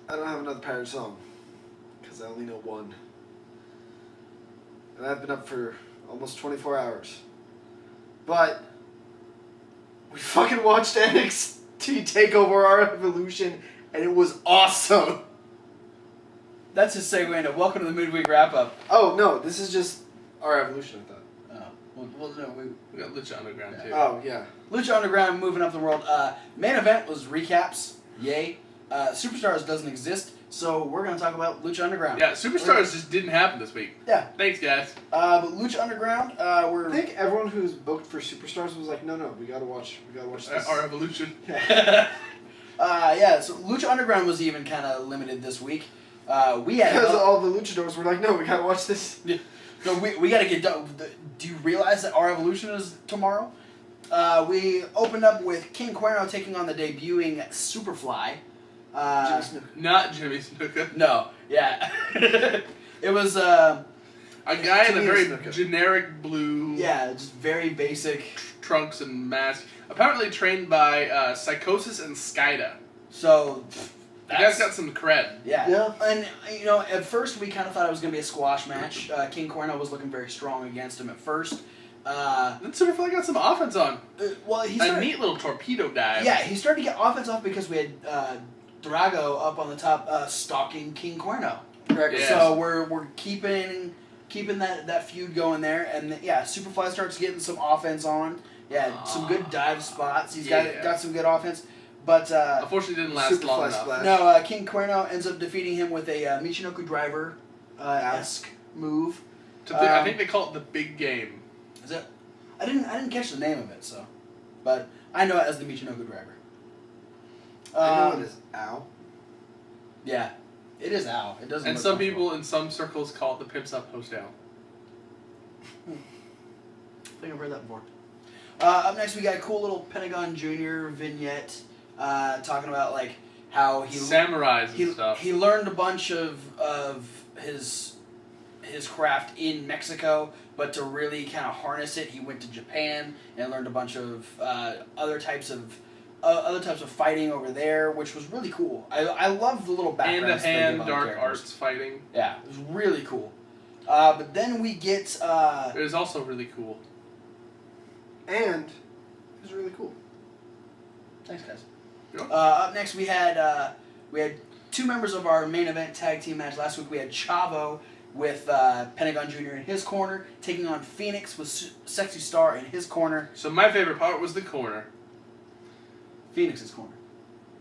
I don't have another pirate song. Because I only know one. And I've been up for almost 24 hours. But we fucking watched NXT take over our evolution, and it was awesome. That's a segue into welcome to the midweek wrap-up. Oh, no, this is just our evolution, I thought. Well, no, We got Lucha Underground, too. Oh, yeah. Lucha Underground moving up the world. Main event was recaps. Yay. Superstars doesn't exist, so we're going to talk about Lucha Underground. Yeah, Superstars just didn't happen this week. Yeah. Thanks, guys. But Lucha Underground, I think everyone who's booked for Superstars was like, no, we gotta watch this. Our evolution. Yeah, so Lucha Underground was even kind of limited this week. We had Because all the luchadors were like, no, we gotta watch this. Yeah. No, we got to get done. Do you realize that our evolution is tomorrow? We opened up with King Cuerno taking on the debuting Superfly. Jimmy Snuka. Not Jimmy Snuka. No, yeah. It was a guy in a very Snuka. generic blue. Yeah, just very basic. Trunks and mask. Apparently trained by Psychosis and Skida. So The guy's got some cred. Yeah. And, at first we kind of thought it was going to be a squash match. King Cuerno was looking very strong against him at first. Then Superfly got some offense on. A neat little torpedo dive. Yeah, he started to get offense off because we had Drago up on the top stalking King Cuerno. Correct. Yes. So we're keeping that feud going there. And, Superfly starts getting some offense on. Yeah, some good dive spots. He's got some good offense. But unfortunately, didn't last long enough. Splash. No, King Cuerno ends up defeating him with a Michinoku Driver esque move. I think they call it the big game. Is it? I didn't catch the name of it, but I know it as the Michinoku Driver. I know it is. Ow. Yeah, it is Ow. It doesn't. And look some comfortable. people in some circles call it the Pimps Up Post Down. I think I've heard that before. Up next, we got a cool little Pentagon Jr. vignette talking about like how he samurais and stuff. He learned a bunch of his craft in Mexico, but to really kind of harness it, he went to Japan and learned a bunch of other types of fighting over there, which was really cool. I love the little background. Hand-to-hand dark arts fighting. Yeah, it was really cool. But then we get. It was also really cool. And it was really cool. Thanks, guys. Yep. Up next, we had two members of our main event tag team match last week. We had Chavo with Pentagon Jr. in his corner, taking on Phoenix with Sexy Star in his corner. So my favorite part was the corner. Phoenix's corner.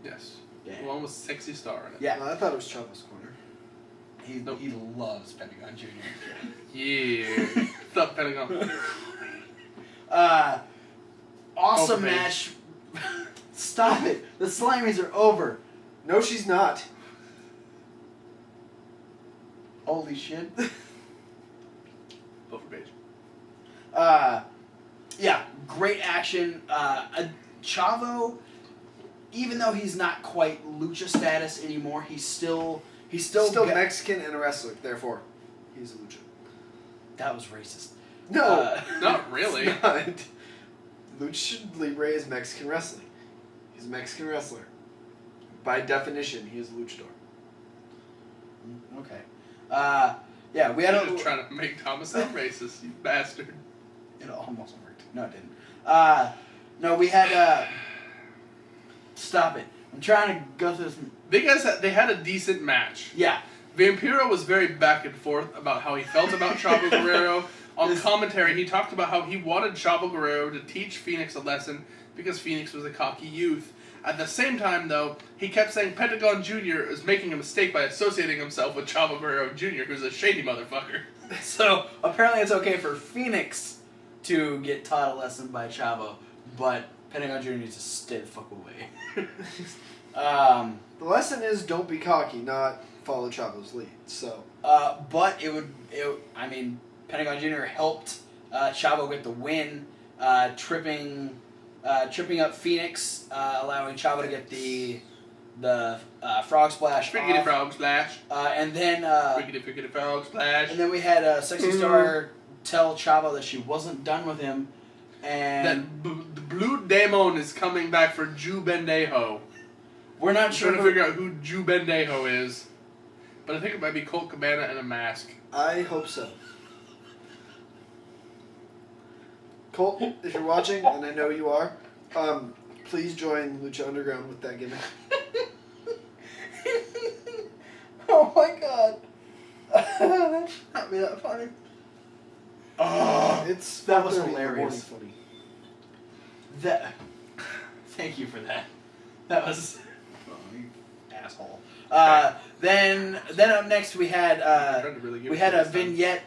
Yes. Yeah. The one with Sexy Star in it. Yeah. I thought it was Chavo's corner. He loves Pentagon Jr. Yeah. What's up, Pentagon? Awesome match. Stop it. The Slimies are over. No, she's not. Holy shit. Over page. Yeah, great action. Chavo, even though he's not quite lucha status anymore, he's still Mexican and a wrestler. Therefore, he's a lucha. That was racist. No, not really. It's not. Lucha Libre is Mexican wrestling. He's a Mexican wrestler. By definition, he is a luchador. Okay. Yeah, we had You're trying to make Thomas sound racist, you bastard. It almost worked. No, it didn't. No, we had. Stop it. I'm trying to go through this. They had a decent match. Yeah. Vampiro was very back and forth about how he felt about Chavo Guerrero. On commentary, he talked about how he wanted Chavo Guerrero to teach Phoenix a lesson because Phoenix was a cocky youth. At the same time, though, he kept saying Pentagon Jr. is making a mistake by associating himself with Chavo Guerrero Jr., who's a shady motherfucker. So, apparently it's okay for Phoenix to get taught a lesson by Chavo, but Pentagon Jr. needs to stay the fuck away. The lesson is don't be cocky, not follow Chavo's lead. So. But Pentagon Jr. helped Chavo get the win, tripping up Phoenix, allowing Chavo to get the frog splash. Friggity frog splash. And then Friggity frog splash. And then we had Sexy Star tell Chavo that she wasn't done with him, and that the Blue Demon is coming back for Ju Bendejo. We're not I'm sure. trying to figure out who Ju Bendejo is. But I think it might be Colt Cabana and a mask. I hope so. Colt, if you're watching, and I know you are, please join Lucha Underground with that gimmick. Oh my god. That should not be that funny. Oh, It's that was 4:30 in the hilarious. morning, That. Thank you for that. That was. Oh, you asshole. Then up next we had a vignette.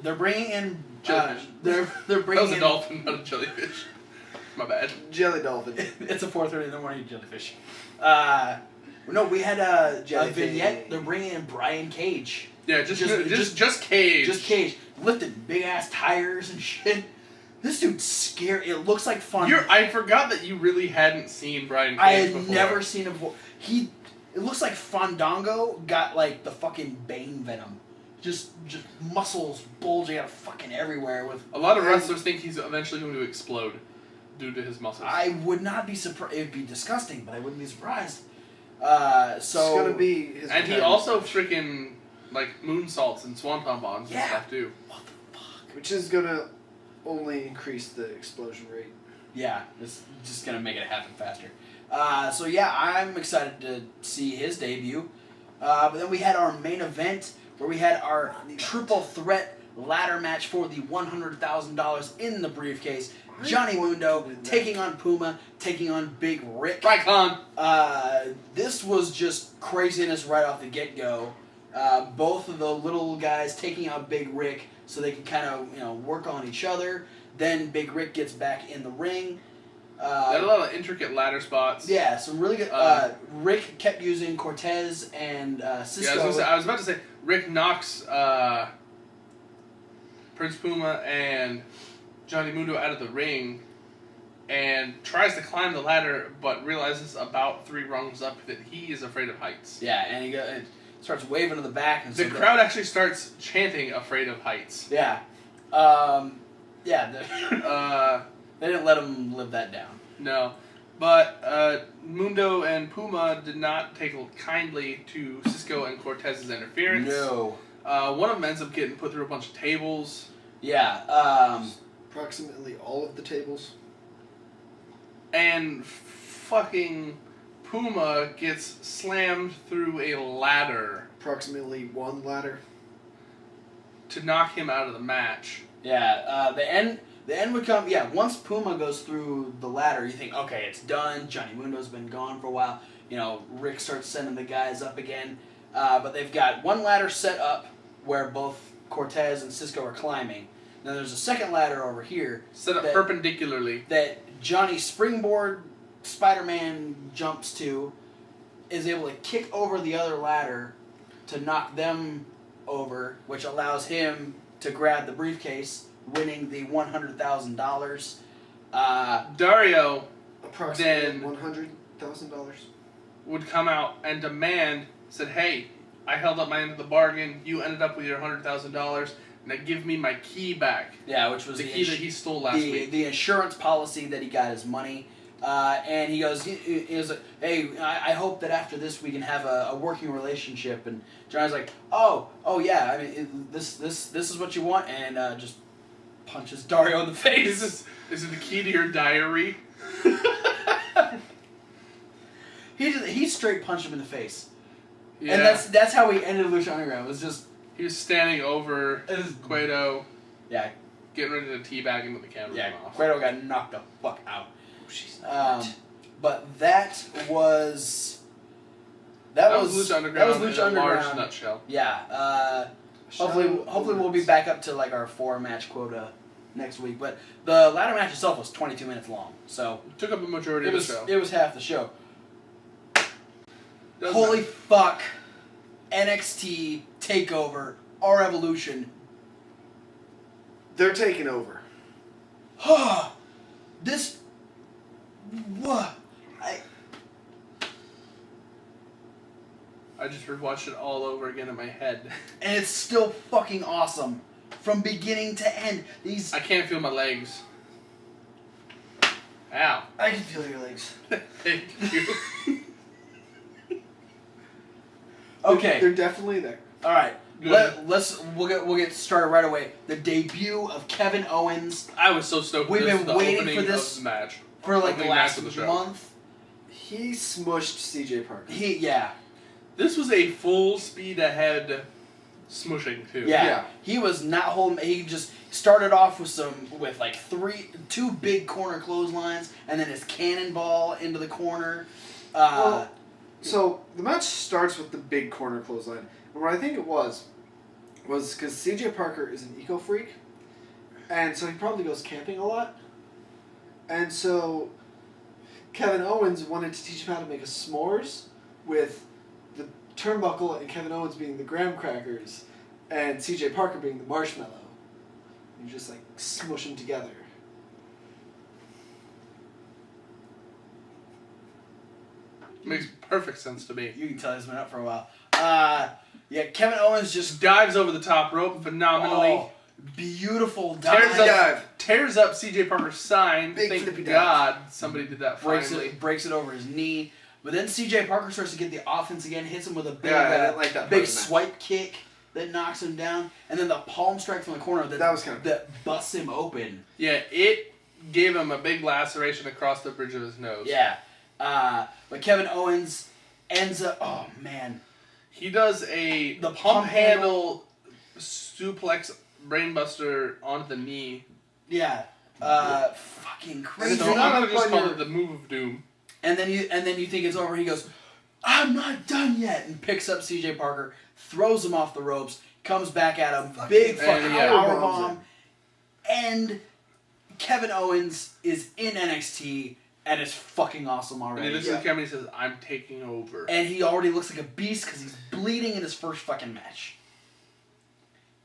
They're bringing in. Jellyfish. They're That bringing was a in. dolphin, not a jellyfish. My bad. buddy. Jelly Dolphin. It's a 4:30 in the morning jellyfish. No, we had a vignette. They're bringing in Brian Cage. Yeah, just Cage. Just Cage lifting big ass tires and shit. This dude's scary. It looks like fun. I forgot that you really hadn't seen Brian Cage I had before. never seen him. It looks like Fandango got like the fucking Bane venom. Just muscles bulging out fucking everywhere with. A lot of wrestlers think he's eventually going to explode due to his muscles. I would not be surprised. It'd be disgusting, but I wouldn't be surprised. It's gonna be his. And he retirement also match, freaking like moonsaults and swanton bombs and stuff too. What the fuck? which is gonna only increase the explosion rate. Yeah, it's just gonna make it happen faster. So yeah, I'm excited to see his debut. But then we had our main event where we had our triple threat ladder match for the $100,000 in the briefcase. Johnny Mundo taking on Puma, taking on Big Rick. Right, Con. This was just craziness right off the get-go. Both of the little guys taking out Big Rick so they can kind of work on each other. Then Big Rick gets back in the ring. They had a lot of intricate ladder spots. Yeah, some really good. Rick kept using Cortez and Cisco. Yeah, I was about to say Rick knocks Prince Puma and Johnny Mundo out of the ring and tries to climb the ladder, but realizes about 3 rungs up that he is afraid of heights. Yeah, and he starts waving to the back. And the crowd actually starts chanting "Afraid of heights." Yeah, they didn't let him live that down. No, but Mundo and Puma did not take kindly to Cisco and Cortez's interference. No. One of them ends up getting put through a bunch of tables. Yeah. Approximately all of the tables. And fucking Puma gets slammed through a ladder Approximately 1 ladder. to knock him out of the match. Yeah. The end would come. Yeah. Once Puma goes through the ladder, you think, okay, it's done. Johnny Mundo's been gone for a while. Rick starts sending the guys up again. But they've got 1 ladder set up where both Cortez and Cisco are climbing. Now there's a second ladder over here. Set up perpendicularly. That Johnny Springboard Spider-Man jumps to, is able to kick over the other ladder to knock them over, which allows him to grab the briefcase, winning the $100,000. Dario Approximately then $100,000. would come out and demand, said, "Hey, I held up my end of the bargain. You ended up with your $100,000. Now give me my key back." Yeah, which was the key that he stole last week. The insurance policy that he got his money. And he goes, he was like, "Hey, I hope that after this we can have a working relationship." And Johnny's like, "Oh yeah. I mean, this is what you want," and just punches Dario in the face. Is it the key to your diary? He straight punched him in the face. Yeah. And that's how he ended Lucha Underground. It was just He was standing over Cueto, yeah, getting ready to teabag him with the camera off. Cueto got knocked the fuck out. She's not. But that was Lucha Underground. That was Lucha in a Underground. large nutshell. Yeah. Hopefully we'll be back up to like our 4-match quota next week. But the ladder match itself was 22 minutes long, so Took up a majority of the show. It was half the show. Doesn't Holy matter. fuck! NXT Takeover, our Evolution. They're taking over. This. What? I just rewatched it all over again in my head. And it's still fucking awesome. From beginning to end. These. I can't feel my legs. Ow. I can feel your legs. Thank you. Okay. They're definitely there. All right. Good. We'll get started right away. The debut of Kevin Owens I was so stoked. We've this been was the waiting opening for this of the match. for like the Opening match last of the show. month. He smushed CJ Parker. Yeah. This was a full speed ahead smushing too. Yeah. He was not holding. He just started off with like two big corner clotheslines, and then his cannonball into the corner. So the match starts with the big corner clothesline. And what I think it was because CJ Parker is an eco freak, and so he probably goes camping a lot. And so Kevin Owens wanted to teach him how to make a s'mores with the turnbuckle and Kevin Owens being the graham crackers and CJ Parker being the marshmallow. You just like smush them together. Makes perfect sense to me. You can tell he's been up for a while. Yeah, Kevin Owens just Dives over the top rope phenomenally. Beautiful Tears up CJ Parker's sign. Big Thank flippy God somebody did that finally. breaks it over his knee. But then CJ Parker starts to get the offense again, hits him with a big, I didn't like that part big of the match. swipe kick that knocks him down, and then the palm strike from the corner That was kind of that busts him open. Yeah, it gave him a big laceration across the bridge of his nose. Yeah, but Kevin Owens ends up. Oh man, He does the pump handle suplex brainbuster onto the knee. yeah, fucking crazy. And So you're I'm not gonna up just on call your- it the move of doom. And then you think it's over. He goes, "I'm not done yet," and picks up CJ Parker, throws him off the ropes, comes back at him, big fucking powerbomb, and Kevin Owens is in NXT and it's fucking awesome And he already. looks at the camera and he says, "I'm taking over." And he already looks like a beast because he's bleeding in his first fucking match.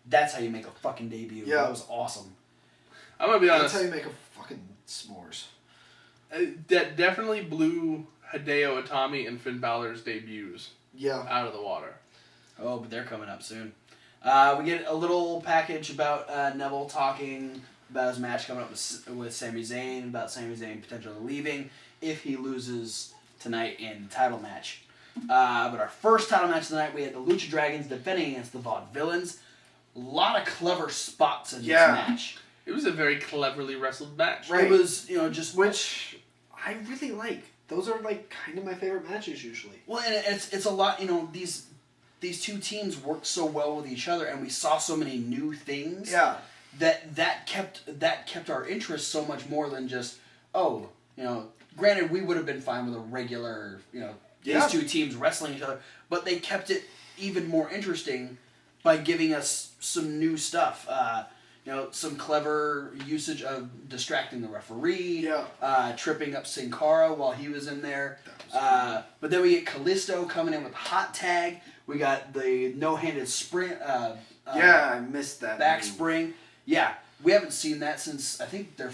That's how you make a fucking debut. Yeah. That was awesome. I'm gonna be That's honest. how you make a fucking s'mores. That definitely blew Hideo Itami and Finn Balor's debuts Yeah. out of the water. Oh, but they're coming up soon. We get a little package about Neville talking about his match coming up with Sami Zayn, about Sami Zayn potentially leaving if he loses tonight in the title match. But our first title match tonight, we had the Lucha Dragons defending against the Vaudevillains. A lot of clever spots in this match. It was a very cleverly wrestled match. Right. It was, just... Which I really like. Those are like kind of my favorite matches usually. Well, and it's a lot, these two teams worked so well with each other, and we saw so many new things. Yeah. That kept our interest so much more than just, granted we would have been fine with a regular, these two teams wrestling each other, but they kept it even more interesting by giving us some new stuff. Some clever usage of distracting the referee, tripping up Sin Cara while he was in there. But then we get Kalisto coming in with hot tag. We got the no-handed sprint. I missed that. Back move. spring. Yeah, we haven't seen that since I think their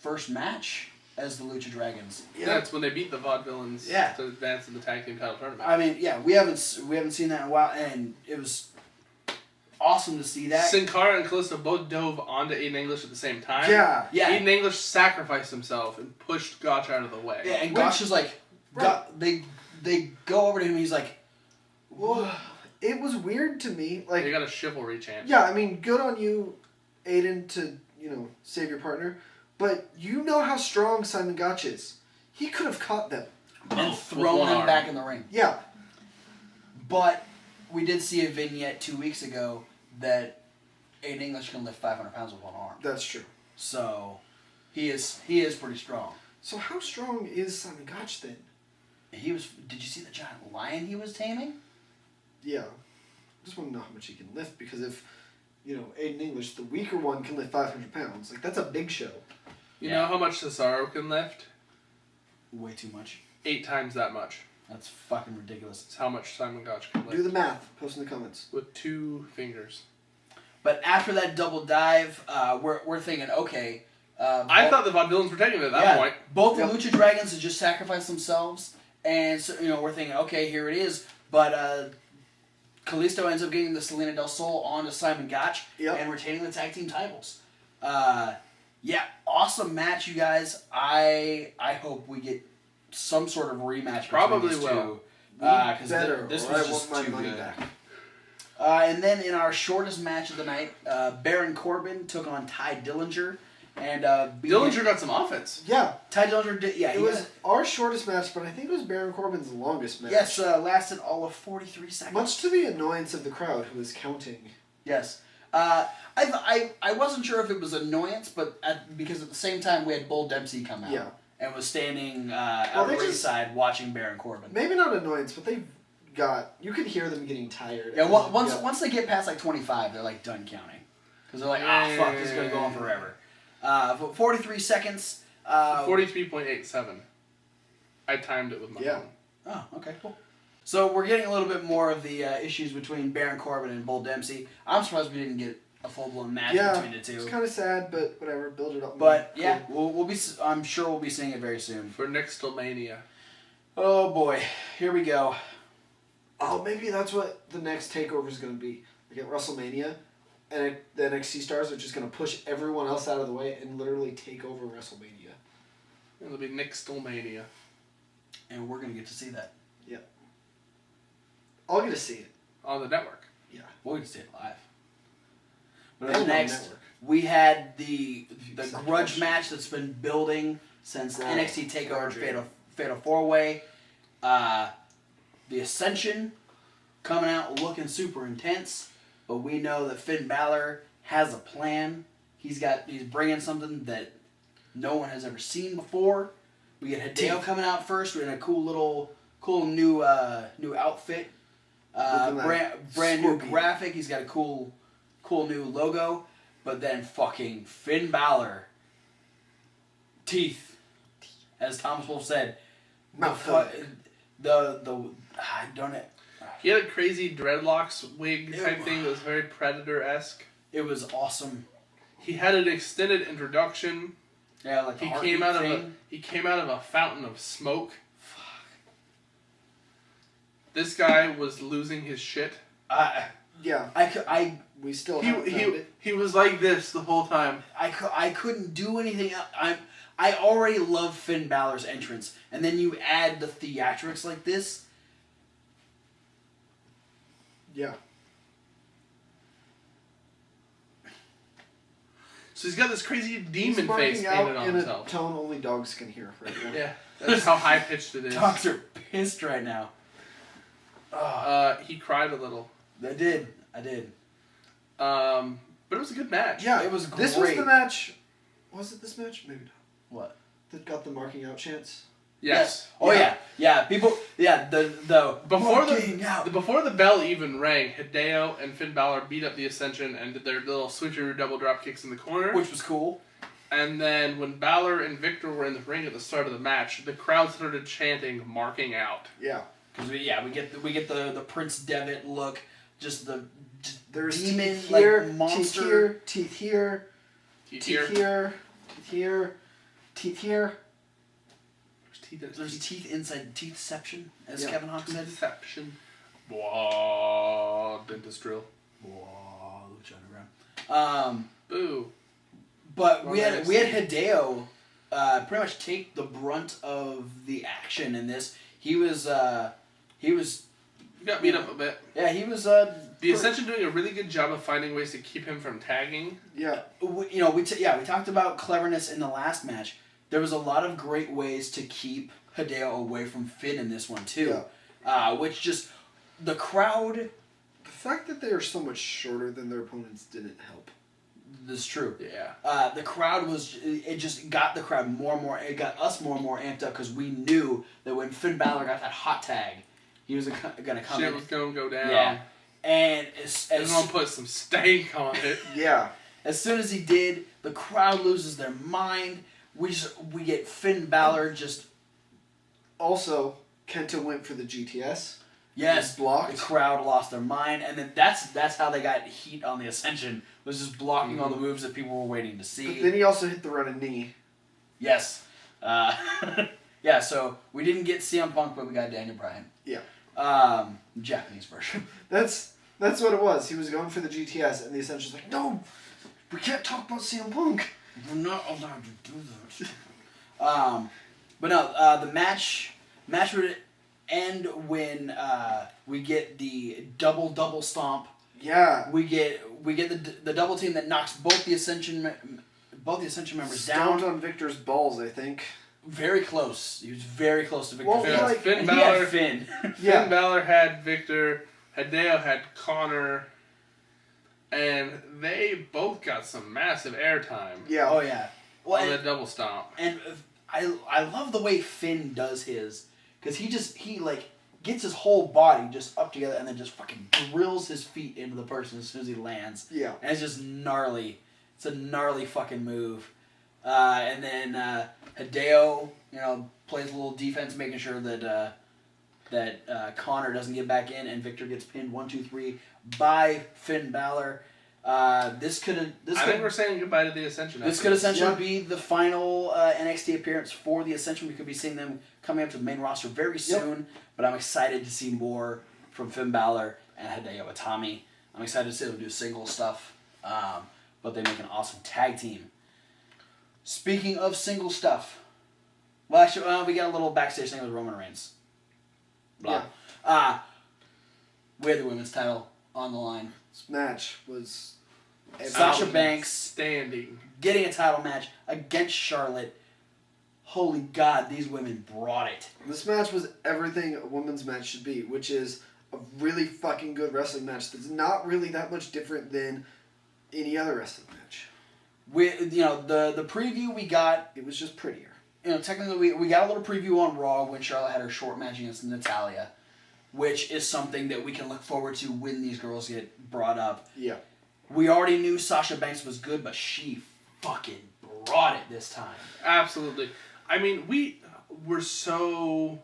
first match as the Lucha Dragons. Yeah. That's when they beat the Vaudevillains Yeah. to advance in the tag team title tournament. I mean, yeah, we haven't seen that in a while, and it was awesome to see that. Sin Cara and Kalisto both dove onto Aiden English at the same time. Yeah. Yeah. Aiden English sacrificed himself and pushed Gotch out of the way. Yeah, and Gosh is like, they go over to him, and he's like, Well, it was weird to me. Like, They got a chivalry chant. yeah, I mean, good on you, Aiden, to save your partner. But you know how strong Simon Gotch is. He could have caught them. and With thrown one him arm. back in the ring. Yeah. But we did see a vignette 2 weeks ago that Aiden English can lift 500 pounds with one arm. That's true. So he is pretty strong. So how strong is Simon Gotch then? Did you see the giant lion he was taming? Yeah. I just want to know how much he can lift, because if, Aiden English, the weaker one, can lift 500 pounds, like, that's a big show. You know how much Cesaro can lift? Way too much. 8 times that much. That's fucking ridiculous. That's how much Simon Gotch can lift. Do the math. Post in the comments. With 2 fingers. But after that double dive, we're thinking, okay. I thought the Vaudevillains were taking it at that point. Both the Lucha Dragons had just sacrificed themselves, and so we're thinking, okay, here it is. But Kalisto ends up getting the Selena Del Sol onto Simon Gotch and retaining the tag team titles. Awesome match, you guys. I hope we get some sort of rematch. Probably between these will. two. Because Better, this or was I just want my too money good. back. And then in our shortest match of the night, Baron Corbin took on Ty Dillinger. And Dillinger got some offense. Yeah. Ty Dillinger did, yeah. It was our shortest match, but I think it was Baron Corbin's longest match. Yes, lasted all of 43 seconds. Much to the annoyance of the crowd who was counting. Yes. I wasn't sure if it was annoyance, but because at the same time we had Bull Dempsey come out. Yeah. And was standing out the ringside watching Baron Corbin. Maybe not annoyance, but you could hear them getting tired. Yeah, once they get past like 25, they're like done counting. Because they're like, fuck, this is going to go on forever. 43 seconds. 43.87. I timed it with my phone. Oh, okay, cool. So we're getting a little bit more of the issues between Baron Corbin and Bull Dempsey. I'm surprised we didn't get a full-blown match between the two. It's kind of sad, but whatever, build it up. But yeah, we'll be. I'm sure we'll be seeing it very soon. For Nextlemania. Oh boy, here we go. Oh, maybe that's what the next takeover is going to be. Like at WrestleMania, and the NXT stars are just going to push everyone else out of the way and literally take over WrestleMania. It'll be Nextlemania. And we're going to get to see that. Yeah. I'll get to see it. On the network. Yeah. We'll get to see it live. But And up on next, network. we had the grudge match that's been building since Oh, NXT TakeOver Fatal 4-Way. The Ascension coming out looking super intense, but we know that Finn Balor has a plan. He's bringing something that no one has ever seen before. We get Hideo coming out first in a cool new outfit. Brand new graphic. He's got a cool new logo. But then fucking Finn Balor, teeth, as Thomas Wolfe said, I don't know. He had a crazy dreadlocks wig type thing that was very Predator-esque. It was awesome. He had an extended introduction. Yeah, like he came out of a fountain of smoke. Fuck. This guy was losing his shit. Yeah. We still haven't found it. He was like this the whole time. I couldn't do anything else. I already love Finn Balor's entrance, and then you add the theatrics like this. Yeah. So he's got this crazy demon He's face painted on in himself. a tone only dogs can hear right now. Yeah, that's how high pitched it is. Dogs are pissed right now. He cried a little. I did. But it was a good match. Yeah, it was great. This was the match. Was it this match? Maybe not. What? That got the marking out chance. Yes. Oh yeah. People. Yeah. The before the bell even rang, Hideo and Finn Balor beat up the Ascension and did their little switcheroo double drop kicks in the corner, which was cool. And then when Balor and Victor were in the ring at the start of the match, the crowd started chanting "marking out." Yeah. Because we get the Prince Devitt look, just there's demon teeth here, like monster, teeth here, teeth here, teeth here, teeth here. There's teeth inside teethception, as Kevin Hawk said. Teethception. Blah, dentist drill. Blah, Lucha Underground. Boo. But we had Hideo pretty much take the brunt of the action in this. He got beat up a bit. Yeah, he was. The Ascension doing a really good job of finding ways to keep him from tagging. Yeah. We talked about cleverness in the last match. There was a lot of great ways to keep Hideo away from Finn in this one too. Yeah. Which just the crowd. The fact that they are so much shorter than their opponents didn't help. This is true. Yeah. The crowd it just got the crowd more and more. It got us more and more amped up because we knew that when Finn Balor got that hot tag, he was gonna come in. Shit was gonna go down. Yeah. And they're gonna put some stank on it. Yeah. As soon as he did, the crowd loses their mind. We get Finn Balor just. Also, Kenta went for the GTS. Yes, blocked. The crowd lost their mind, and then that's how they got heat on the Ascension. Was just blocking all the moves that people were waiting to see. But then he also hit the running knee. Yes. Yeah. So we didn't get CM Punk, but we got Daniel Bryan. Yeah. Japanese version. That's what it was. He was going for the GTS, and the Ascension's like, no, we can't talk about CM Punk. We're not allowed to do that. But no, the match would end when we get the double stomp. Yeah. We get the double team that knocks both the Ascension members Stomped down. on Victor's balls, I think. Very close. He was very close to Victor. Well, Yeah, like, Finn and Balor. he had Finn. Finn Balor had Victor. Hideo had Connor. And they both got some massive airtime Yeah. Oh yeah. Well, on the double stomp. and I love the way Finn does his, because he like gets his whole body just up together and then just fucking drills his feet into the person as soon as he lands. Yeah. And it's just gnarly. It's a gnarly fucking move. And then Hideo, plays a little defense, making sure that Connor doesn't get back in, and Victor gets pinned 1-2-3 by Finn Balor. I think we're saying goodbye to the Ascension. This could essentially be the final NXT appearance for the Ascension. We could be seeing them coming up to the main roster very soon, but I'm excited to see more from Finn Balor and Hideo Itami. I'm excited to see them do single stuff, but they make an awesome tag team. Speaking of single stuff, well, actually, we got a little backstage thing with Roman Reigns. Blah. We had the women's title on the line. This match was... Sasha Banks standing, getting a title match against Charlotte. Holy God, these women brought it. This match was everything a women's match should be, which is a really fucking good wrestling match that's not really that much different than any other wrestling match. The preview we got, It was just prettier. technically we got a little preview on Raw when Charlotte had her short match against Natalya, which is something that we can look forward to when these girls get brought up. Yeah. We already knew Sasha Banks was good, but she fucking brought it this time. absolutely. I mean, we were so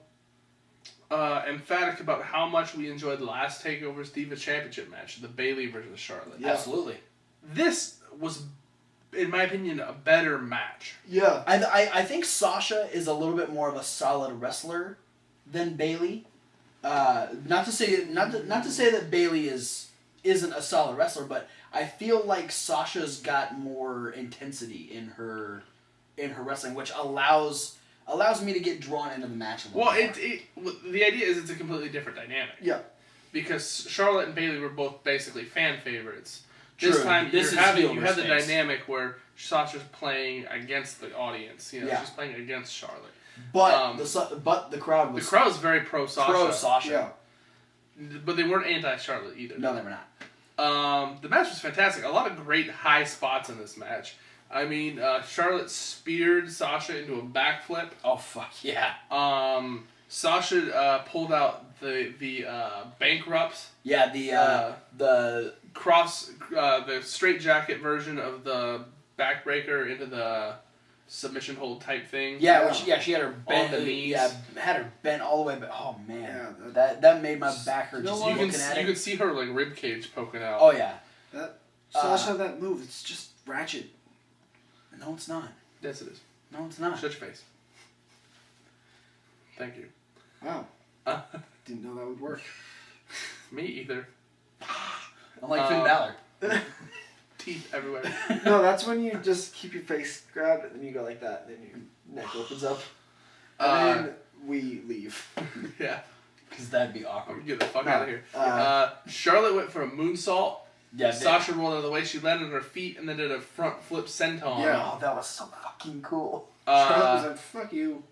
emphatic about how much we enjoyed the last Takeover's Divas Championship match, the Bayley versus Charlotte. Yeah. Absolutely. This was, in my opinion, a better match. Yeah. I think Sasha is a little bit more of a solid wrestler than Bayley. Not to say that Bayley isn't a solid wrestler, but I feel like Sasha's got more intensity in her wrestling, which allows me to get drawn into the match a little Well, more. the idea is it's a completely different dynamic. Yeah. Because Charlotte and Bayley were both basically fan favorites. True. This time This you is have heel the versus face. dynamic where Sasha's playing against the audience. Yeah. She's playing against Charlotte. But the crowd The was crowd was very pro Sasha. pro Sasha. Yeah. But they weren't anti Charlotte either. No, they were not. The match was fantastic. A lot of great high spots in this match. I mean, Charlotte speared Sasha into a backflip. Oh fuck yeah! Sasha pulled out the bankrupts. Yeah, the The straight jacket version of the backbreaker into the submission hold type thing. yeah, she had her bent the knees. Yeah, had her bent all the way. But oh man, Yeah, that made my back hurt just You looking can at you it. can see her like rib cage poking out. Oh yeah. Sasha, that move, it's just ratchet. No, it's not. Yes, it is. No, it's not. Shut your face. Thank you. Wow. Didn't know that would work. Me either. I'm like Finn Balor. Teeth everywhere. No, that's when you just keep your face grabbed and then you go like that and then your neck opens up. And then we leave. Yeah. Because that'd be awkward. Get the fuck No, out of here. Charlotte went for a moonsault. Yeah, Sasha rolled out of the way. She landed on her feet and then did a front flip senton. Yeah. Oh, that was so fucking cool. Charlotte was like, fuck you.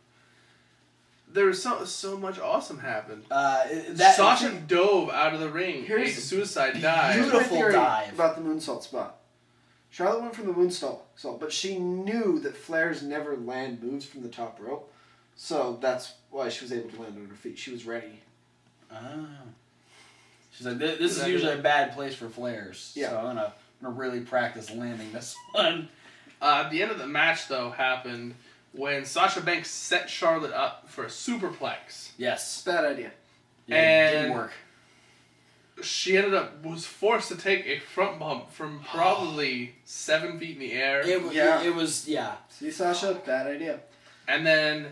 There was so much awesome happened. That Sasha dove out of the ring. Here's a suicide dive. beautiful Here's my theory dive. about the moonsault spot. Charlotte went from the moonsault, but she knew that Flair's never land moves from the top rope, so that's why she was able to land on her feet. She was ready. Oh. She's like, this is usually a bad place for flares. Yeah. So I'm gonna really practice landing this one. The end of the match, though, happened when Sasha Banks set Charlotte up for a superplex. Yes. Bad idea. Yeah, it didn't And- work. She was forced to take a front bump from probably 7 feet in the air. It was. See, Sasha? Bad idea. And then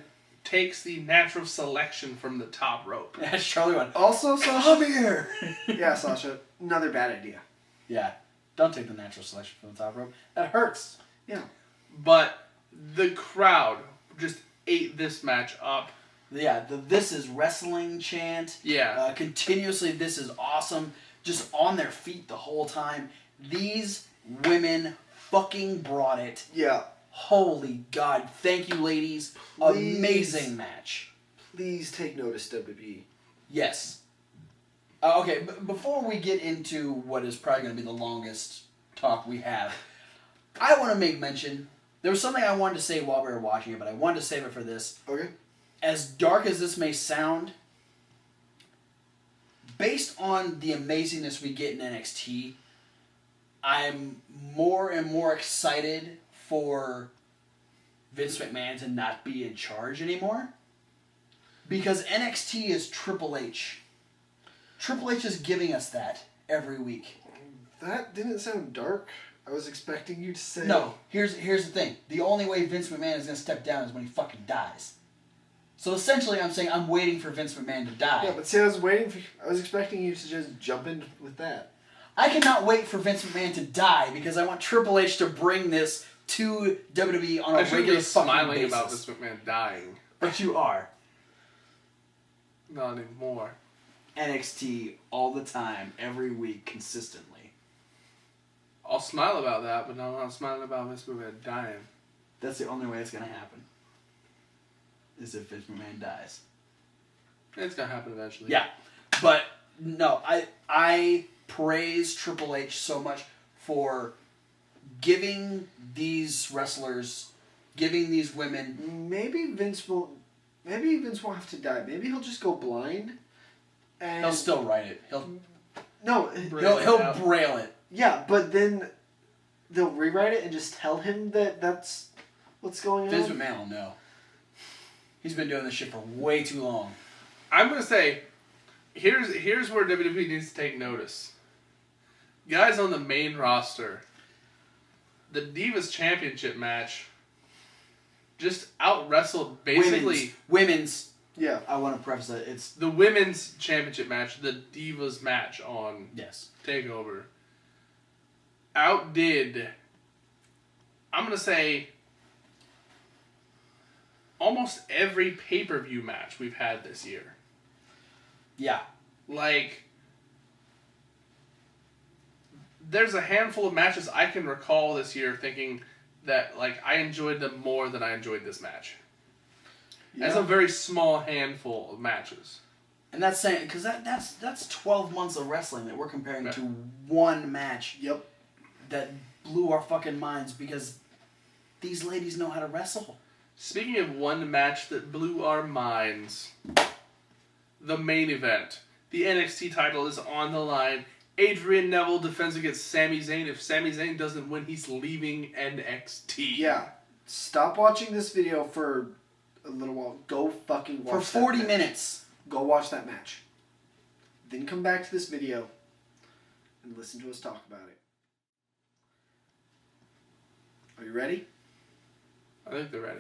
takes the natural selection from the top rope. Charlie went, Also, Sasha. come here. Yeah, Sasha. Another bad idea. Yeah. Don't take the natural selection from the top rope. That hurts. Yeah. But the crowd just ate this match up. the "This is wrestling" chant. Yeah. Continuously, "This is awesome." Just on their feet the whole time. These women fucking brought it. Yeah. Holy God! Thank you, ladies. Please. Amazing match. Please take notice, WWE. Yes. Okay, before we get into what is probably going to be the longest talk we have, I want to make mention. There was something I wanted to say while we were watching it, but I wanted to save it for this. Okay. As dark as this may sound, based on the amazingness we get in NXT, I'm more and more excited for Vince McMahon to not be in charge anymore. Because NXT is Triple H. Triple H is giving us that every week. That didn't sound dark. I was expecting you to say... No, here's the thing. The only way Vince McMahon is going to step down is when he fucking dies. So essentially I'm saying I'm waiting for Vince McMahon to die. Yeah, but see, I was expecting you to just jump in with that. I cannot wait for Vince McMahon to die because I want Triple H to bring this to WWE on a regular fucking basis. Smiling about Vince McMahon dying. But you are. Not anymore. NXT all the time, every week, consistently. I'll smile about that, but no, I'm not smiling about Vince McMahon dying. That's the only way it's going to happen. Is if Vince McMahon dies. It's going to happen eventually. Yeah. But, no, I praise Triple H so much for giving these wrestlers, giving these women... Maybe Vince won't have to die. Maybe he'll just go blind. And He'll still write it. He'll braille it. Yeah, but then they'll rewrite it and just tell him that that's what's going on. Vince McMahon will know. He's been doing this shit for way too long. I'm going to say, here's where WWE needs to take notice. Guys on the main roster, the Divas Championship match just out-wrestled basically... Women's. Yeah. I want to preface that it's... The Women's Championship match, the Divas match on TakeOver, outdid, I'm going to say, almost every pay-per-view match we've had this year. Yeah. Like, there's a handful of matches I can recall this year thinking that, like, I enjoyed them more than I enjoyed this match. Yeah. That's a very small handful of matches. And that's saying, because that's 12 months of wrestling that we're comparing to one match. Yep. That blew our fucking minds because these ladies know how to wrestle. Speaking of one match that blew our minds, the main event. The NXT title is on the line. Adrian Neville defends against Sami Zayn. If Sami Zayn doesn't win, he's leaving NXT. Yeah. Stop watching this video for a little while. Go fucking watch for 40 minutes. Go watch that match. Then come back to this video and listen to us talk about it. Are you ready? I think they're ready.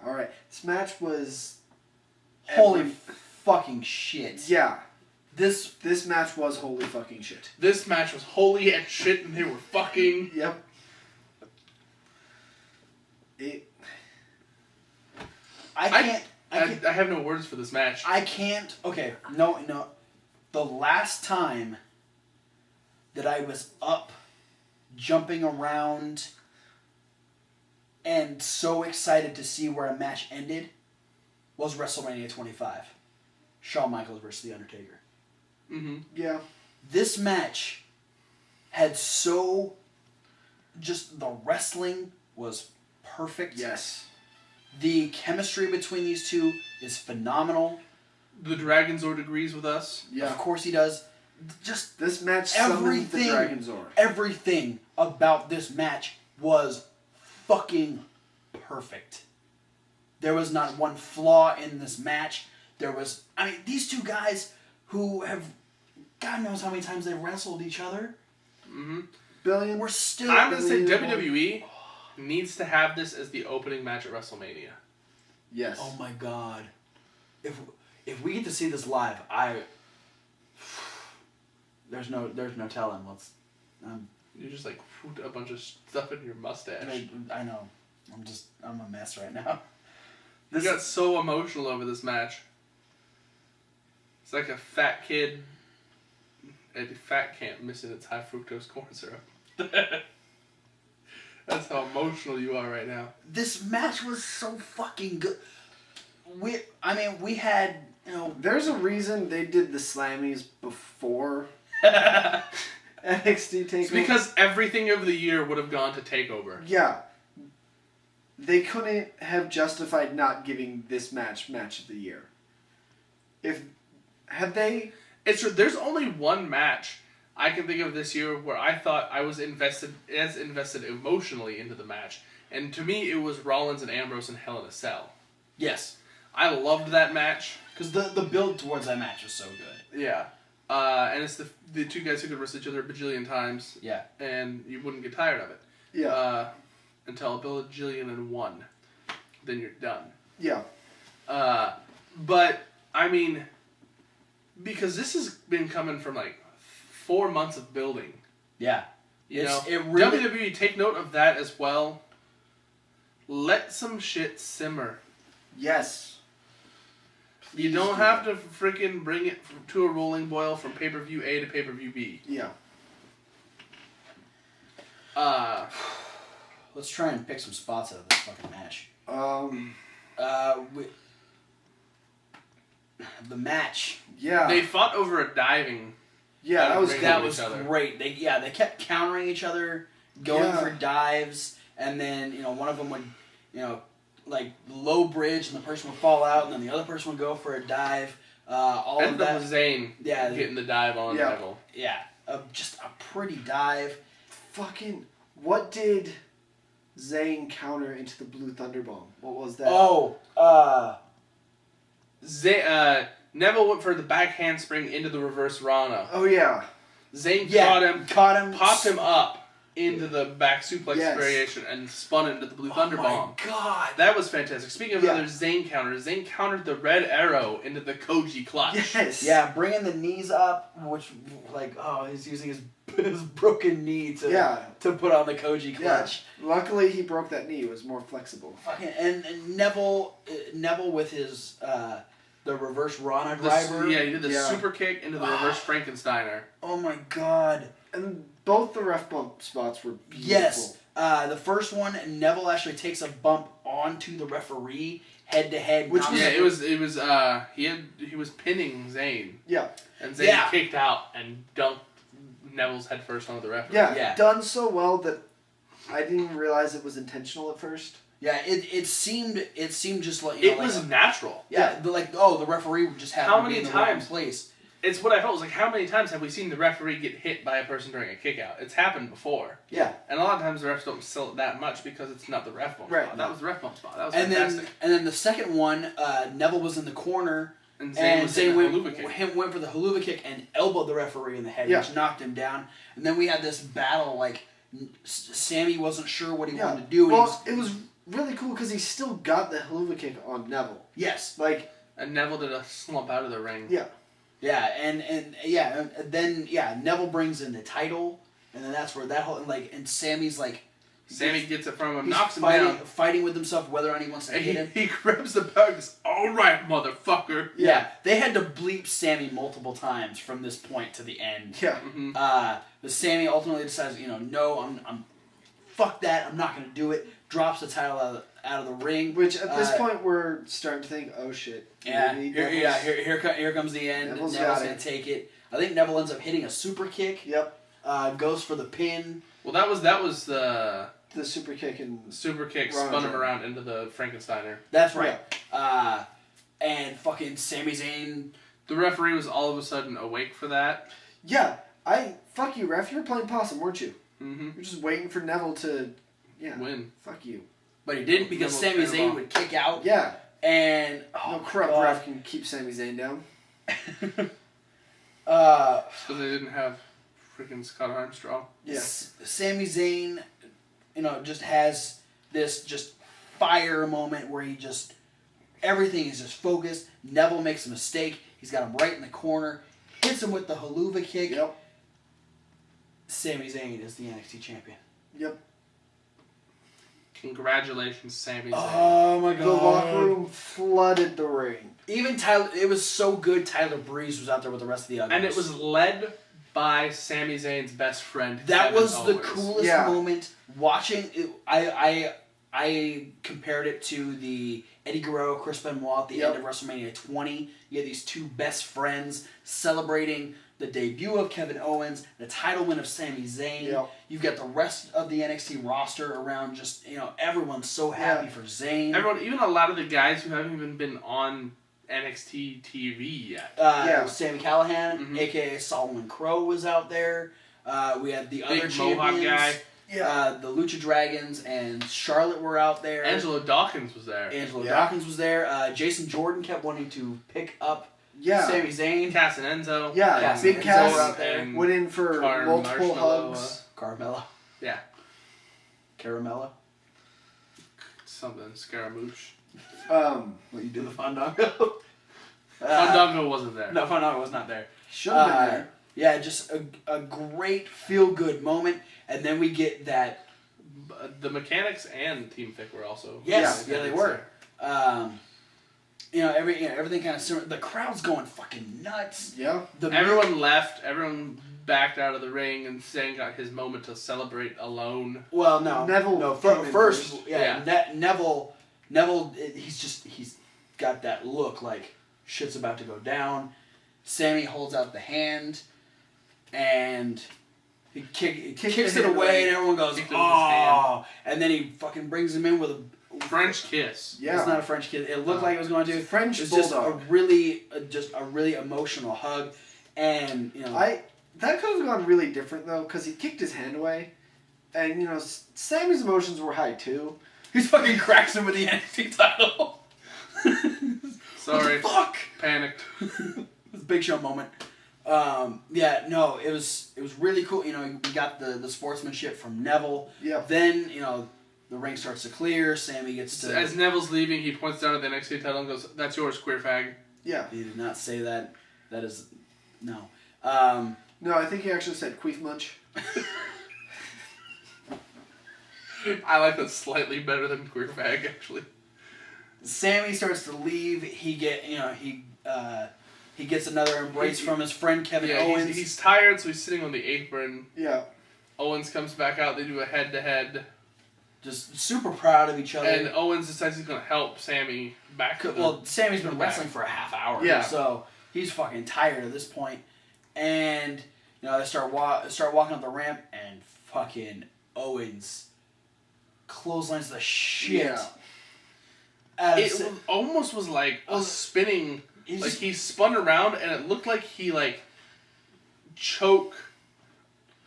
Alright. This match was... Holy fucking shit. Yeah. This match was holy fucking shit. This match was holy as shit and they were fucking... Yep. I have no words for this match. I can't... Okay, no. The last time that I was up, jumping around, and so excited to see where a match ended was WrestleMania 25. Shawn Michaels versus The Undertaker. Mm-hmm. Yeah. This match had so... Just the wrestling was perfect. Yes. The chemistry between these two is phenomenal. The Dragon Zord agrees with us. Yeah. Of course he does. Just this match summoned the Dragon Zord. Everything about this match was fucking perfect. There was not one flaw in this match. These two guys who have, God knows how many times they've wrestled each other. Mm-hmm. Billion. We're still... I'm going to say WWE needs to have this as the opening match at WrestleMania. Yes. Oh my God. If we get to see this live, there's no telling what's... You just like put a bunch of stuff in your mustache. I know. I'm a mess right now. He got so emotional over this match. It's like a fat kid at a fat camp missing its high fructose corn syrup. That's how emotional you are right now. This match was so fucking good. We had, you know... There's a reason they did the Slammies before NXT TakeOver. It's because everything of the year would have gone to TakeOver. Yeah. They couldn't have justified not giving this match of the year. There's only one match I can think of this year where I thought I was invested emotionally into the match. And to me, it was Rollins and Ambrose in Hell in a Cell. Yes. I loved that match. Because the build towards that match was so good. Yeah. And it's the two guys who could wrestle each other a bajillion times. Yeah. And you wouldn't get tired of it. Yeah. Until a bajillion and one. Then you're done. Yeah. But, I mean, because this has been coming from like 4 months of building. Yeah. WWE, take note of that as well. Let some shit simmer. Yes. Please You don't have to freaking bring it to a rolling boil from pay-per-view A to pay-per-view B. Yeah. Let's try and pick some spots out of this fucking match. The match. Yeah. They fought over a diving. Yeah, that was great. They kept countering each other, going for dives, and then one of them would like low bridge, and the person would fall out, and then the other person would go for a dive. All of that was Zayn. Yeah, getting the dive on Neville. Yeah, just a pretty dive. Fucking what did Zayn counter into the Blue Thunderbomb? What was that? Neville went for the back handspring into the reverse Rana. Oh yeah. Zayn caught him, popped him up into the back suplex variation, and spun into the Blue Thunderbomb. Oh my god. That was fantastic. Speaking of another Zayn counter, Zayn countered the Red Arrow into the Koji clutch. Yes. Yeah, bringing the knees up, which he's using his broken knee to put on the Koji clutch. Yeah. Luckily, he broke that knee. It was more flexible. And Neville with his the reverse Rana driver. He did the super kick into the reverse Frankensteiner. Oh my god. And both the ref bump spots were beautiful. Yes. The first one, Neville actually takes a bump onto the referee head to head. Which he was pinning Zayn. Yeah. And Zayn kicked out and dunked Neville's head first onto the referee. Yeah. Done so well that I didn't realize it was intentional at first. Yeah, it seemed just like it was natural. Yeah, the referee just had to be in the right place. It's what I felt. It was like, how many times have we seen the referee get hit by a person during a kick out? It's happened before. Yeah. And a lot of times the refs don't sell it that much because it's not the ref bump spot. That was the ref bump spot. That was fantastic. And then the second one, Neville was in the corner, and Zayn went for the haluva kick and elbowed the referee in the head, which knocked him down. And then we had this battle, like, Sammy wasn't sure what he wanted to do. Well, it was really cool because he still got the haluva kick on Neville. Yes. And Neville did a slump out of the ring. Yeah. Yeah, and then Neville brings in the title, and then that's where that whole and Sammy's like. Sammy gets it from him, knocks him down. Fighting with himself whether or not he wants to hit him. He grabs the bag and goes, "All right, motherfucker." Yeah, they had to bleep Sammy multiple times from this point to the end. Yeah. Mm-hmm. But Sammy ultimately decides, no, I'm fuck that, I'm not going to do it. Drops the title out of the ring. Which at this point we're starting to think, oh shit. Yeah, here comes the end. Neville's going to take it. I think Neville ends up hitting a super kick. Yep. Goes for the pin. Well, that was the super kick and spun him around into the Frankensteiner. That's right. Yeah. And fucking Sami Zayn. The referee was all of a sudden awake for that. Yeah. Fuck you, ref. You were playing possum, weren't you? Mm-hmm. You're just waiting for Neville to win. Fuck you. But he didn't because Sami Zayn would kick out. Yeah. And no corrupt ref can keep Sami Zayn down. Because they didn't have freaking Scott Armstrong. Yeah. Sami Zayn, just has this just fire moment where he just everything is just focused. Neville makes a mistake. He's got him right in the corner. Hits him with the haluva kick. Yep. Sami Zayn is the NXT champion. Yep. Congratulations, Sami Zayn. Oh my god. The locker room flooded the ring. Even Tyler, it was so good. Tyler Breeze was out there with the rest of the others, And it was led by Sami Zayn's best friend. that Kevin was the Owens. coolest moment. Watching it, I compared it to the Eddie Guerrero, Chris Benoit at the end of WrestleMania 20. You had these two best friends celebrating the debut of Kevin Owens, the title win of Sami Zayn. Yep. You've got the rest of the NXT roster around. Just everyone's so happy for Zayn. Everyone, even a lot of the guys who haven't even been on NXT TV yet. Sami Callihan, Mhm. aka Solomon Crow, was out there. We had the other Big Mohawk champions. guy. The Lucha Dragons and Charlotte were out there. Angelo Dawkins was there. Angelo Dawkins was there. Jason Jordan kept wanting to pick up Sami Zayn. Cass and Enzo. Yeah, Cass Big and Cass Enzo out there. went in for multiple hugs. Carmella. Yeah. Caramella. Something. Scaramouche. What you Do the do? Fandango. Fandango wasn't there. No, Fandango was not there. Should have been there. Yeah, just a great feel-good moment. And then we get that... The Mechanics and Team Thick were also. Yes, they were. Everything kind of similar. The crowd's going fucking nuts. Yeah. Everyone left. Everyone backed out of the ring, and Zayn got his moment to celebrate alone. Well, no. Neville No, came in first. first. Yeah. Neville, he's got that look like shit's about to go down. Sammy holds out the hand, and he kicks it away, and everyone goes, Kicked it with his hand. oh. And then he fucking brings him in with a... French kiss. Yeah. It's not a French kiss. It looked like it was going to. French It was just bulldog. a really emotional hug, and That could have gone really different though, because he kicked his hand away, and Sammy's emotions were high too. he fucking cracks him with the NXT title. Sorry. What the fuck? Panicked. It was a big show moment. It was really cool. We got the sportsmanship from Neville. Yeah. Then the ring starts to clear. Sammy gets to. As Neville's leaving, he points down at the NXT title and goes, "That's yours, queer fag." Yeah. He did not say that. That is no. No, I think he actually said queef munch. I like that slightly better than queer fag, actually. Sammy starts to leave. He gets another embrace from his friend Kevin Owens. He's tired, so he's sitting on the apron. Yeah. Owens comes back out. They do a head-to-head. Just super proud of each other. And Owens decides he's going to help Sammy back. Sammy's been wrestling for a half hour. Yeah. So he's fucking tired at this point. And they start walking up the ramp, and fucking Owens clotheslines the shit. Yeah. It almost was like a spinning. He spun around, and it looked like he choke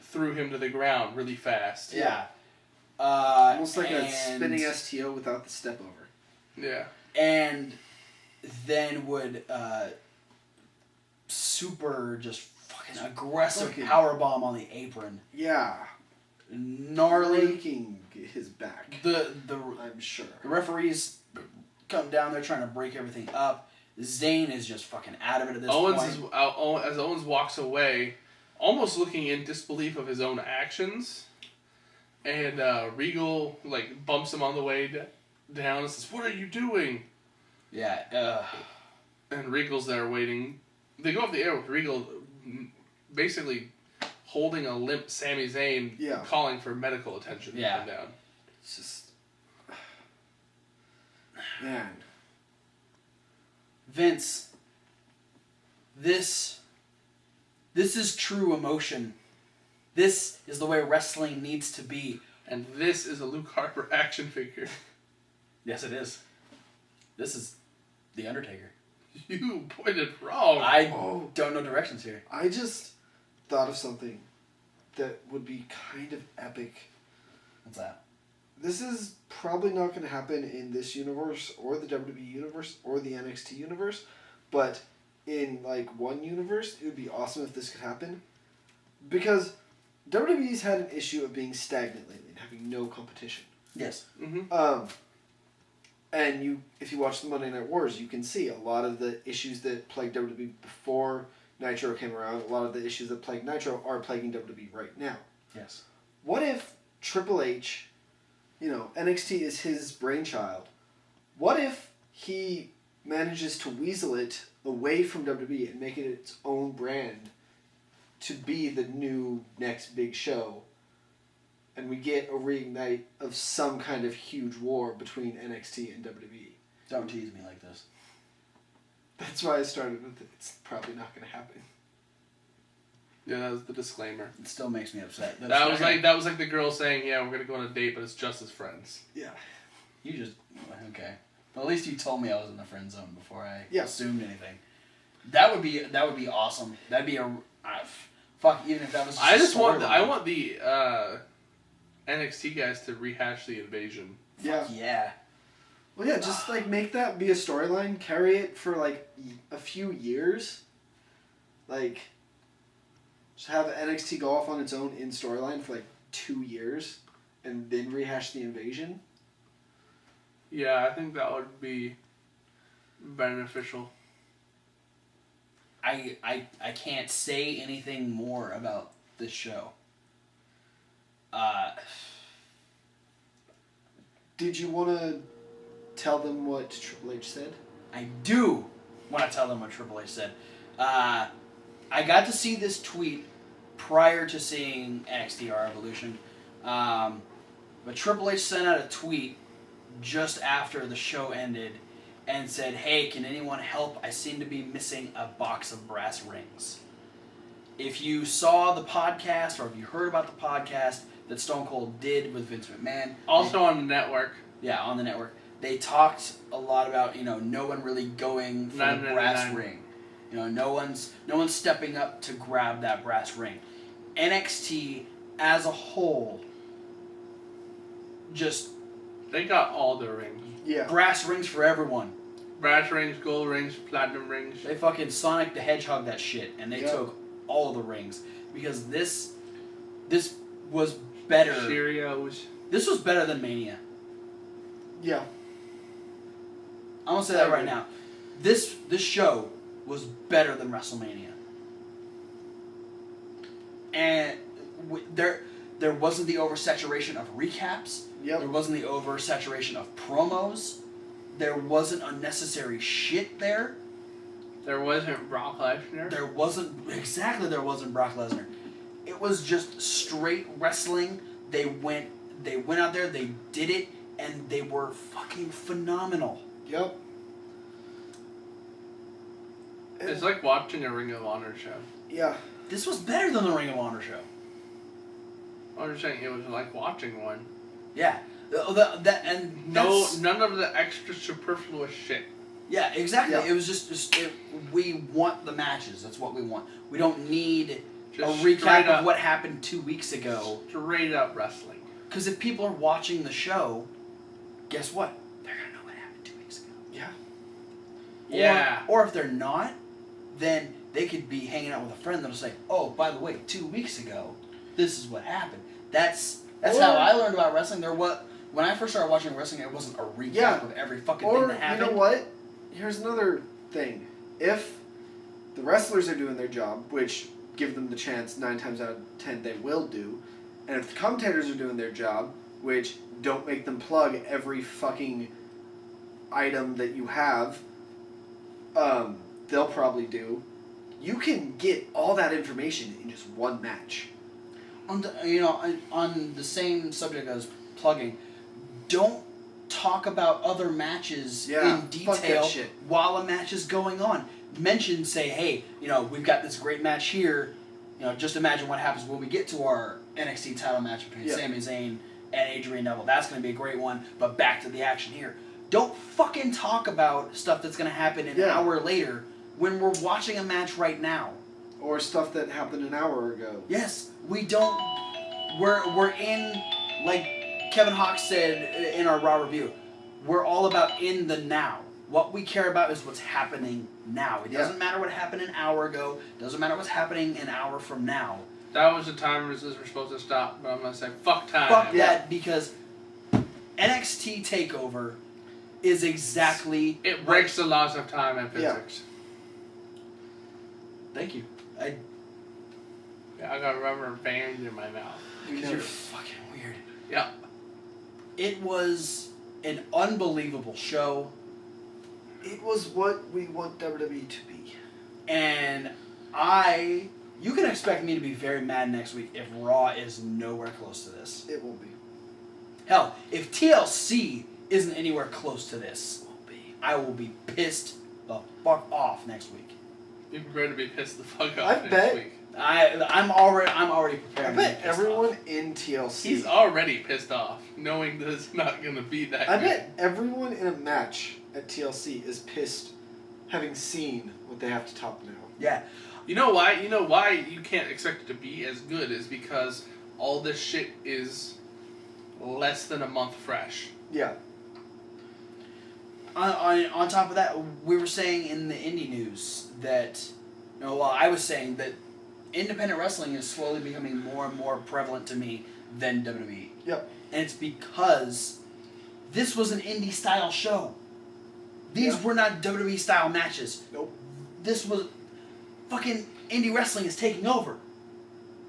threw him to the ground really fast. Yeah. Almost like a spinning STO without the step over. Yeah. And then would super just fucking aggressive powerbomb on the apron. Yeah. Gnarly. Breaking his back. I'm sure. The referees come down there trying to break everything up. Zayn is just fucking out of it at this point. As Owens walks away, almost looking in disbelief of his own actions, and Regal bumps him on the way down and says, "What are you doing?" Yeah. And Regal's there waiting. They go up the air with Regal basically holding a limp Sami Zayn, calling for medical attention to come down. It's just... Man. Vince, this is true emotion. This is the way wrestling needs to be. And this is a Luke Harper action figure. Yes, it is. This is The Undertaker. You pointed wrong. I don't know directions here. I just thought of something that would be kind of epic. What's that? This is probably not going to happen in this universe or the WWE universe or the NXT universe, but in one universe, it would be awesome if this could happen. Because WWE's had an issue of being stagnant lately and having no competition. Yes. Mm-hmm. And if you watch the Monday Night Wars, you can see a lot of the issues that plagued WWE before Nitro came around, a lot of the issues that plagued Nitro are plaguing WWE right now. Yes. What if Triple H NXT is his brainchild. What if he manages to weasel it away from WWE and make it its own brand to be the new next big show, and we get a reignite of some kind of huge war between NXT and WWE? Don't tease me like this. That's why I started with it. It's probably not going to happen. Yeah, that was the disclaimer. It still makes me upset. That was like the girl saying, "Yeah, we're gonna go on a date, but it's just as friends." Yeah. You just okay. Well, at least you told me I was in the friend zone before I assumed anything. That would be awesome. That'd be fuck. Even if that was. I want the NXT guys to rehash the invasion. Yeah. Yeah. Well, yeah, just make that be a storyline. Carry it for a few years. Just have NXT go off on its own in storyline for 2 years, and then rehash the invasion. Yeah, I think that would be beneficial. I can't say anything more about this show. Did you want to tell them what Triple H said? I do want to tell them what Triple H said. I got to see this tweet prior to seeing NXT or Evolution. But Triple H sent out a tweet just after the show ended and said, "Hey, can anyone help? I seem to be missing a box of brass rings." If you saw the podcast or if you heard about the podcast that Stone Cold did with Vince McMahon. Also on the network. Yeah, on the network. They talked a lot about, no one really going for the brass ring. No one's stepping up to grab that brass ring. NXT as a whole just... They got all the rings. Yeah. Brass rings for everyone. Brass rings, gold rings, platinum rings. They fucking Sonic the Hedgehog that shit, and they took all the rings. Because this was better. Cheerios. This was better than Mania. Yeah. I'm gonna say that right now. This show was better than WrestleMania. And there wasn't the oversaturation of recaps. Yep. There wasn't the oversaturation of promos. There wasn't unnecessary shit there. There wasn't Brock Lesnar. There wasn't Brock Lesnar. It was just straight wrestling. They went out there, they did it, and they were fucking phenomenal. Yep. It's like watching a Ring of Honor show. Yeah. This was better than the Ring of Honor show. I'm just saying it was like watching one. Yeah. None of the extra superfluous shit. Yeah, exactly. Yeah. It was just we want the matches. That's what we want. We don't need Just a recap straight up. of what happened 2 weeks ago. Straight up wrestling. Because if people are watching the show, guess what? They're going to know what happened 2 weeks ago. Yeah. Yeah. Or if they're not, then they could be hanging out with a friend that'll say, "Oh, by the way, 2 weeks ago, this is what happened." That's how I learned about wrestling. When I first started watching wrestling, it wasn't a recap of every fucking thing that happened. You know what? Here's another thing. If the wrestlers are doing their job, which give them the chance 9 times out of 10 they will do, and if the commentators are doing their job, which don't make them plug every fucking item that you have, they'll probably do. You can get all that information in just one match. On the same subject as plugging, don't talk about other matches in detail while a match is going on. Say, hey, we've got this great match here. Just imagine what happens when we get to our NXT title match between Sami Zayn and Adrian Neville. That's going to be a great one, but back to the action here. Don't fucking talk about stuff that's going to happen an hour later when we're watching a match right now. Or stuff that happened an hour ago. Yes, we don't... We're in, like Kevin Hawks said in our Raw review, we're all about in the now. What we care about is what's happening now. It doesn't matter what happened an hour ago. It doesn't matter what's happening an hour from now. That was the time we're supposed to stop, but I'm going to say fuck time. Fuck that, because NXT TakeOver is exactly... It breaks the laws of time and physics. Thank you. I got rubber bands in my mouth. Because you're fucking weird. Yeah. It was an unbelievable show. It was what we want WWE to be. And you can expect me to be very mad next week if Raw is nowhere close to this. It won't be. Hell, if TLC isn't anywhere close to this, I will be pissed the fuck off next week. Be prepared to be pissed the fuck off I next bet- week. I'm already prepared. I to bet be pissed everyone off. in TLC. He's already pissed off, knowing that it's not going to be that I good. bet everyone in a match at TLC is pissed, having seen what they have to top now. Yeah. You know why? You know why you can't expect it to be as good is because all this shit is less than a month fresh. Yeah. On top of that, we were saying in the indie news that, I was saying that independent wrestling is slowly becoming more and more prevalent to me than WWE. Yep. And it's because this was an indie style show. These were not WWE style matches. Nope. This was fucking indie wrestling is taking over.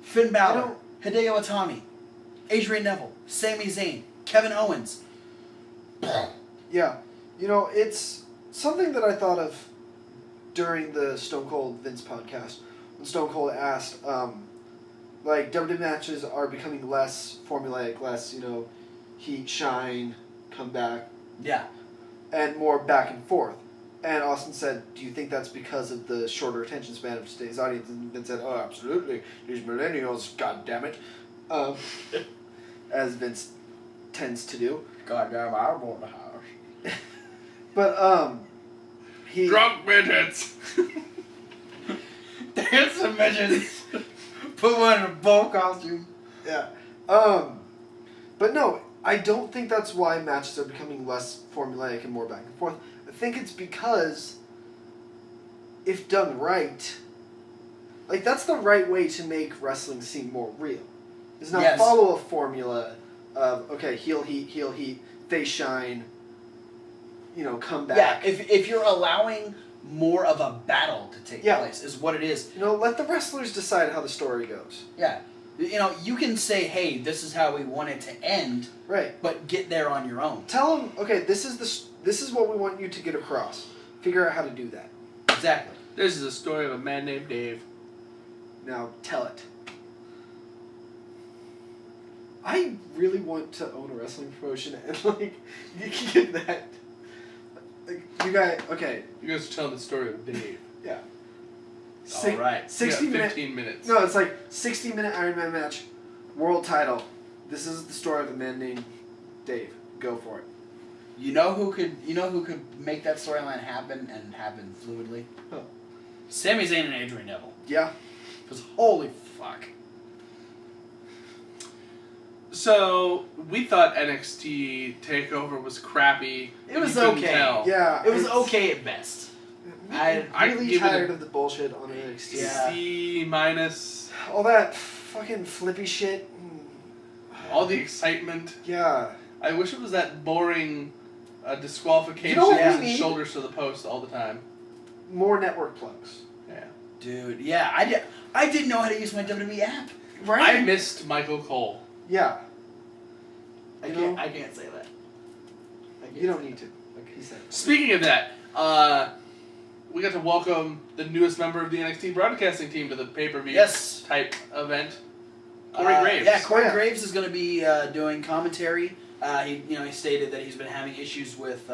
Finn Balor, Hideo Itami, Adrian Neville, Sami Zayn, Kevin Owens. Yeah. It's something that I thought of during the Stone Cold Vince podcast. When Stone Cold asked, WWE matches are becoming less formulaic, less, heat, shine, come back, Yeah. and more back and forth. And Austin said, do you think that's because of the shorter attention span of today's audience? And Vince said, oh, absolutely. These millennials, goddammit. As Vince tends to do. Goddamn, I want the house. But, he... Drunk midgets! There's some midgets. Put one in a bull costume. Yeah. But no, I don't think that's why matches are becoming less formulaic and more back and forth. I think it's because, if done right, that's the right way to make wrestling seem more real. Is not follow a formula of, okay, heel heat, face shine, come back. Yeah, if you're allowing more of a battle to take place, is what it is. Let the wrestlers decide how the story goes. Yeah. You can say, hey, this is how we want it to end. Right. But get there on your own. Tell them, okay, this is what we want you to get across. Figure out how to do that. Exactly. This is a story of a man named Dave. Now tell it. I really want to own a wrestling promotion and you can get that. You guys, okay. You guys are telling the story of Dave. Yeah. All right. 60 15 minutes. No, it's 60-minute Iron Man match, world title. This is the story of a man named Dave. Go for it. You know who could make that storyline happen and happen fluidly? Huh. Sami Zayn and Adrian Neville. Yeah. Because holy fuck. So, we thought NXT TakeOver was crappy. It was You couldn't okay. tell. Yeah. It was okay at best. I'm really give it tired a- of the bullshit on NXT. Yeah. C minus. All that fucking flippy shit. All the excitement. Yeah. I wish it was that boring disqualification You know what we and need? shoulders to the post all the time. More network plugs. Yeah. Dude, yeah, I didn't know how to use my WWE app. Right? I missed Michael Cole. Yeah. I You can't know? say that. You don't need to. He said. Speaking of that, we got to welcome the newest member of the NXT broadcasting team to the pay-per-view Yes. type event, Corey Graves. Yeah, Corey Oh, yeah. Graves is going to be doing commentary. He stated that he's been having issues with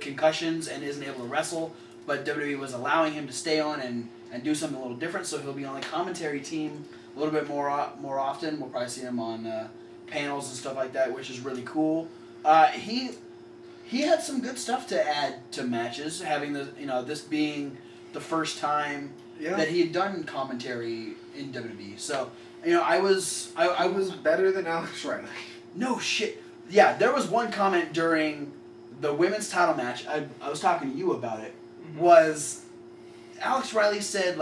concussions and isn't able to wrestle, but WWE was allowing him to stay on and do something a little different, so he'll be on the commentary team a little bit more often. We'll probably see him on panels and stuff like that, which is really cool. He had some good stuff to add to matches, having this being the first time that he had done commentary in WWE. So I was better than Alex Riley. no shit. Yeah, there was one comment during the women's title match. I was talking to you about it. Mhm. Was Alex Riley said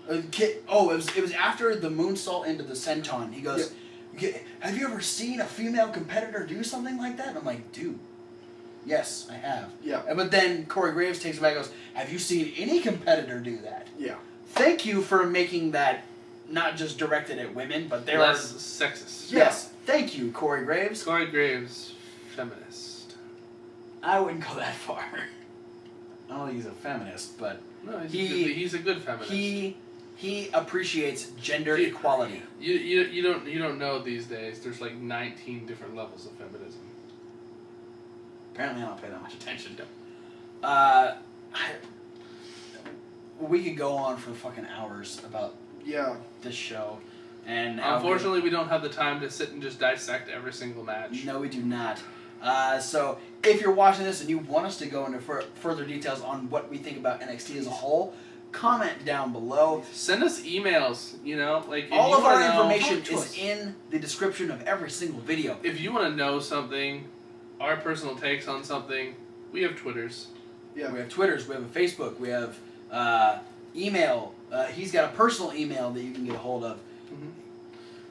it was after the moonsault into the senton. He goes, "Have you ever seen a female competitor do something like that?" And I'm like, dude, yes, I have. Yeah. But then Corey Graves takes it back and goes, "Have you seen any competitor do that?" Yeah. Thank you for making that not just directed at women, but there Less are... sexist. Yes, thank you, Corey Graves. Corey Graves, feminist. I wouldn't go that far. I don't think he's a feminist, but No, he's a good feminist. He appreciates gender equality. You don't know these days. There's like 19 different levels of feminism. Apparently, I don't pay that much attention to. We could go on for fucking hours about this show, and unfortunately, we don't have the time to sit and just dissect every single match. No, we do not. So, if you're watching this and you want us to go into further details on what we think about NXT as a whole, comment down below. Send us emails. Like all of our information is in the description of every single video. If you want to know something, our personal takes on something, we have Twitters. Yeah, we have Twitters. We have a Facebook. We have email. He's got a personal email that you can get a hold of. Mm-hmm.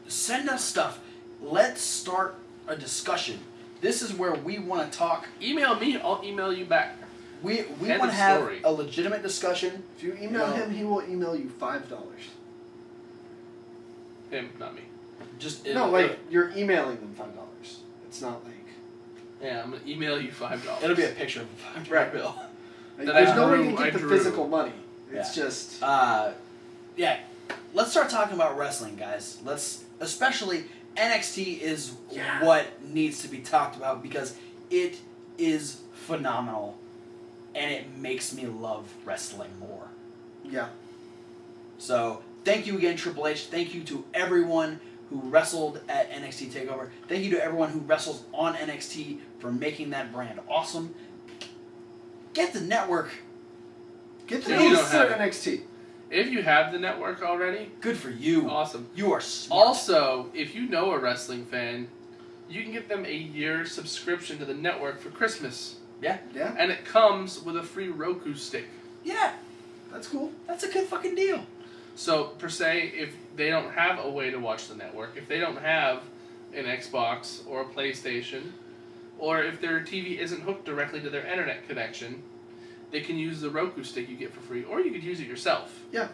Send us stuff. Let's start a discussion. This is where we want to talk. Email me. I'll email you back. We want to have a legitimate discussion. If you email him, he will email you $5. Him, not me. You're emailing them $5. It's not like. Yeah, I'm gonna email you $5. It'll be a picture of a $5 bill. There's no way to get the physical money. It's just. Yeah. Let's start talking about wrestling, guys. Especially NXT is what needs to be talked about because it is phenomenal. And it makes me love wrestling more. Yeah. So, thank you again, Triple H. Thank you to everyone who wrestled at NXT TakeOver. Thank you to everyone who wrestles on NXT for making that brand awesome. Get the network. Get the NXT. If you have the network already, good for you. Awesome. You are smart. Also, if you know a wrestling fan, you can get them a year subscription to the network for Christmas. Yeah. Yeah. And it comes with a free Roku stick. Yeah. That's cool. That's a good fucking deal. So, per se, if they don't have a way to watch the network, if they don't have an Xbox or a PlayStation, or if their TV isn't hooked directly to their internet connection, they can use the Roku stick you get for free, or you could use it yourself. Yeah.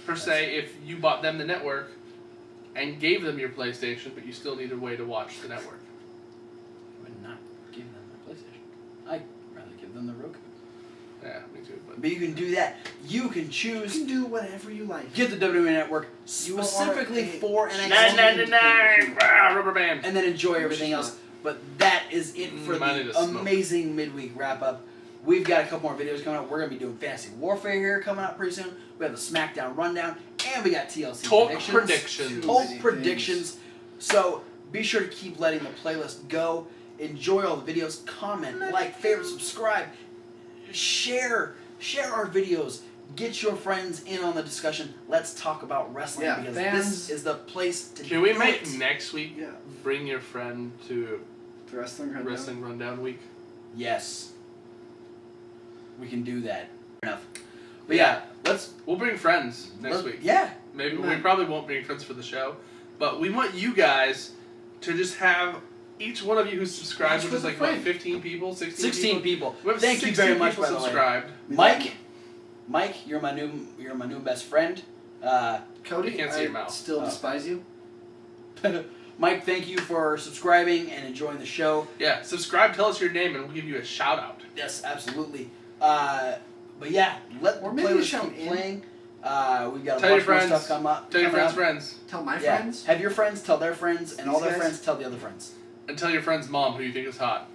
Per se, if you bought them the network and gave them your PlayStation, but you still need a way to watch the network. I would not give them my PlayStation. I'd rather give them the Roku. Yeah, me too. But you can do that. You can choose. You can do whatever you like. Get the WWE Network specifically for NXT. 9.99 rubber band. And then enjoy everything else. But that is it for the amazing midweek wrap-up. We've got a couple more videos coming up. We're going to be doing Fantasy Warfare here coming up pretty soon. We have the SmackDown Rundown. And we got TLC predictions. Talk predictions. So be sure to keep letting the playlist go. Enjoy all the videos. Comment, like, favorite, subscribe. Share our videos. Get your friends in on the discussion. Let's talk about wrestling because this is the place to do it. Can we make next week bring your friend to the Wrestling Rundown week? Yes. We can do that. Fair enough. But we'll bring friends next week. Yeah. Maybe we probably won't bring friends for the show, but we want you guys to just have each one of you who's subscribed, which is like, what, 15 people? 16 people. We have Thank you very much, by subscribed. The way. Mike, you're my new best friend. Cody, I can't see your mouth. Still despise you. Mike, thank you for subscribing and enjoying the show. Yeah, subscribe, tell us your name, and we'll give you a shout out. Yes, absolutely. But yeah, let the playlist keep playing. We've got a bunch more stuff come up. Tell your friends. Tell my friends. Have your friends tell their friends, and all their friends tell the other friends. And tell your friend's mom who you think is hot.